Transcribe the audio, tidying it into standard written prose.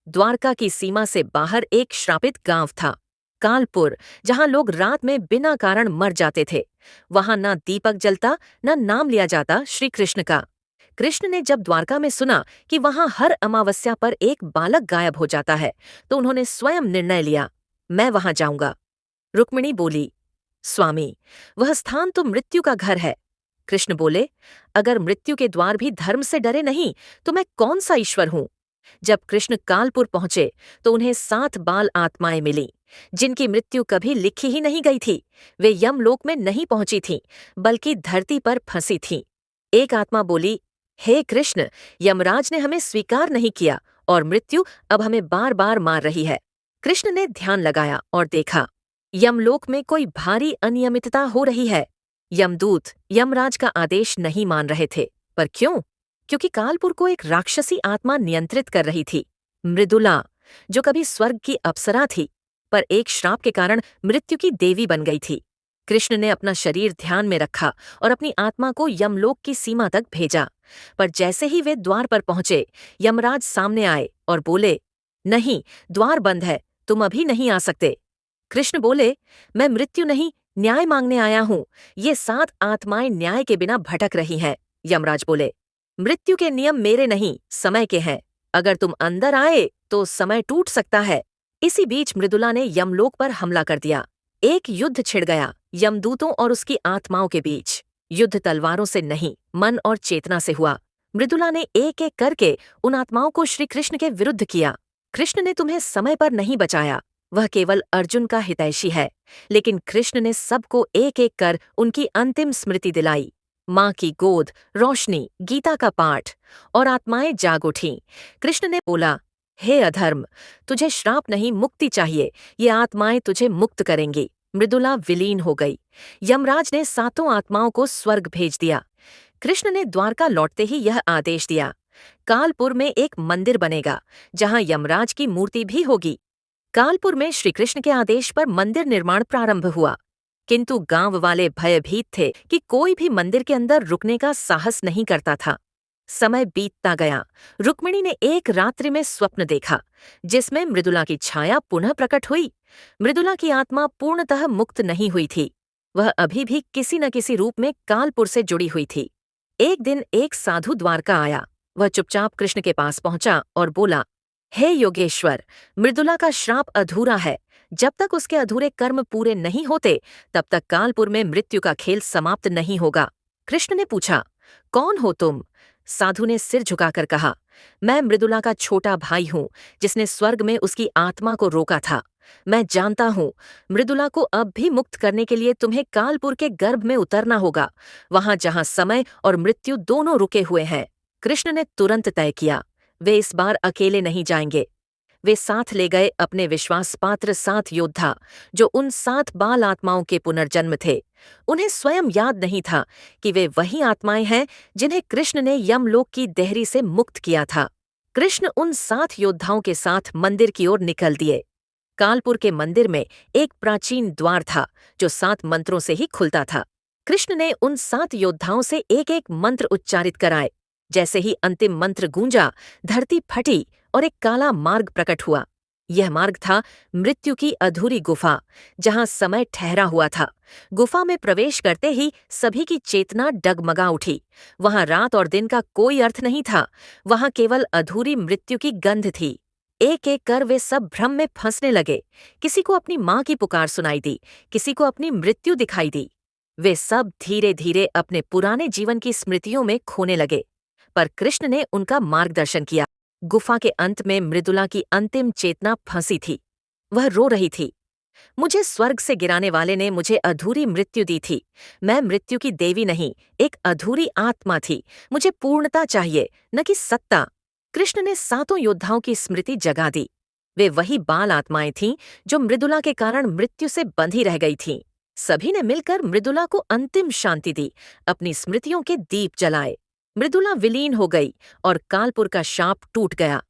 द्वारका की सीमा से बाहर एक श्रापित गांव था, कालपुर, जहां लोग रात में बिना कारण मर जाते थे। वहां न दीपक जलता, न नाम लिया जाता श्री कृष्ण का। कृष्ण ने जब द्वारका में सुना कि वहां हर अमावस्या पर एक बालक गायब हो जाता है, तो उन्होंने स्वयं निर्णय लिया, मैं वहां जाऊंगा। रुक्मिणी बोली, स्वामी, वह स्थान तो मृत्यु का घर है। कृष्ण बोले, अगर मृत्यु के द्वार भी धर्म से डरे नहीं, तो मैं कौन सा ईश्वर हूं। जब कृष्ण कालपुर पहुंचे तो उन्हें 7 बाल आत्माएं मिली, जिनकी मृत्यु कभी लिखी ही नहीं गई थी। वे यमलोक में नहीं पहुंची थीं, बल्कि धरती पर फंसी थीं। एक आत्मा बोली, हे कृष्ण, यमराज ने हमें स्वीकार नहीं किया और मृत्यु अब हमें बार बार मार रही है। कृष्ण ने ध्यान लगाया और देखा, यमलोक में कोई भारी अनियमितता हो रही है। यमदूत यमराज का आदेश नहीं मान रहे थे। पर क्यों? क्योंकि कालपुर को एक राक्षसी आत्मा नियंत्रित कर रही थी, मृदुला, जो कभी स्वर्ग की अप्सरा थी, पर एक श्राप के कारण मृत्यु की देवी बन गई थी। कृष्ण ने अपना शरीर ध्यान में रखा और अपनी आत्मा को यमलोक की सीमा तक भेजा। पर जैसे ही वे द्वार पर पहुंचे, यमराज सामने आए और बोले, नहीं, द्वार बंद है, तुम अभी नहीं आ सकते। कृष्ण बोले, मैं मृत्यु नहीं, न्याय मांगने आया हूं। ये 7 आत्माएं न्याय के बिना भटक रही हैं। यमराज बोले, मृत्यु के नियम मेरे नहीं, समय के हैं। अगर तुम अंदर आए तो समय टूट सकता है। इसी बीच मृदुला ने यमलोक पर हमला कर दिया। एक युद्ध छिड़ गया, यमदूतों और उसकी आत्माओं के बीच। युद्ध तलवारों से नहीं, मन और चेतना से हुआ। मृदुला ने एक एक करके उन आत्माओं को श्री कृष्ण के विरुद्ध किया। कृष्ण ने तुम्हें समय पर नहीं बचाया, वह केवल अर्जुन का हितैषी है। लेकिन कृष्ण ने सबको एक एक कर उनकी अंतिम स्मृति दिलाई। माँ की गोद, रोशनी, गीता का पाठ, और आत्माएं जाग उठीं। कृष्ण ने बोला, हे अधर्म, तुझे श्राप नहीं, मुक्ति चाहिए। ये आत्माएं तुझे मुक्त करेंगी। मृदुला विलीन हो गई। यमराज ने 7 आत्माओं को स्वर्ग भेज दिया। कृष्ण ने द्वारका लौटते ही यह आदेश दिया, कालपुर में एक मंदिर बनेगा, जहां यमराज की मूर्ति भी होगी। कालपुर में श्रीकृष्ण के आदेश पर मंदिर निर्माण प्रारंभ हुआ, किंतु गांव वाले भयभीत थे कि कोई भी मंदिर के अंदर रुकने का साहस नहीं करता था। समय बीतता गया। रुक्मिणी ने एक रात्रि में स्वप्न देखा, जिसमें मृदुला की छाया पुनः प्रकट हुई। मृदुला की आत्मा पूर्णतः मुक्त नहीं हुई थी, वह अभी भी किसी न किसी रूप में कालपुर से जुड़ी हुई थी। एक दिन एक साधु द्वारका आया। वह चुपचाप कृष्ण के पास पहुंचा और बोला, हे योगेश्वर, मृदुला का श्राप अधूरा है। जब तक उसके अधूरे कर्म पूरे नहीं होते, तब तक कालपुर में मृत्यु का खेल समाप्त नहीं होगा। कृष्ण ने पूछा, कौन हो तुम? साधु ने सिर झुकाकर कहा, मैं मृदुला का छोटा भाई हूँ, जिसने स्वर्ग में उसकी आत्मा को रोका था। मैं जानता हूँ, मृदुला को अब भी मुक्त करने के लिए तुम्हें कालपुर के गर्भ में उतरना होगा, वहां जहां समय और मृत्यु दोनों रुके हुए हैं। कृष्ण ने तुरंत तय किया, वे इस बार अकेले नहीं जाएंगे। वे साथ ले गए अपने विश्वासपात्र 7 योद्धा, जो उन 7 बाल आत्माओं के पुनर्जन्म थे। उन्हें स्वयं याद नहीं था कि वे वही आत्माएं हैं जिन्हें कृष्ण ने यमलोक की देहरी से मुक्त किया था। कृष्ण उन 7 योद्धाओं के साथ मंदिर की ओर निकल दिए। कालपुर के मंदिर में एक प्राचीन द्वार था, जो 7 मंत्रों से ही खुलता था। कृष्ण ने उन 7 योद्धाओं से एक एक मंत्र उच्चारित कराए। जैसे ही अंतिम मंत्र गूंजा, धरती फटी और एक काला मार्ग प्रकट हुआ। यह मार्ग था मृत्यु की अधूरी गुफा, जहां समय ठहरा हुआ था। गुफा में प्रवेश करते ही सभी की चेतना डगमगा उठी। वहां रात और दिन का कोई अर्थ नहीं था, वहां केवल अधूरी मृत्यु की गंध थी। एक एक कर वे सब भ्रम में फंसने लगे। किसी को अपनी माँ की पुकार सुनाई दी, किसी को अपनी मृत्यु दिखाई दी। वे सब धीरे धीरे अपने पुराने जीवन की स्मृतियों में खोने लगे। पर कृष्ण ने उनका मार्गदर्शन किया। गुफा के अंत में मृदुला की अंतिम चेतना फंसी थी। वह रो रही थी, मुझे स्वर्ग से गिराने वाले ने मुझे अधूरी मृत्यु दी थी। मैं मृत्यु की देवी नहीं, एक अधूरी आत्मा थी। मुझे पूर्णता चाहिए, न कि सत्ता। कृष्ण ने 7 योद्धाओं की स्मृति जगा दी। वे वही बाल आत्माएं थीं जो मृदुला के कारण मृत्यु से बंधी रह गई थीं। सभी ने मिलकर मृदुला को अंतिम शांति दी, अपनी स्मृतियों के दीप जलाए। मृदुला विलीन हो गई और कालपुर का शाप टूट गया।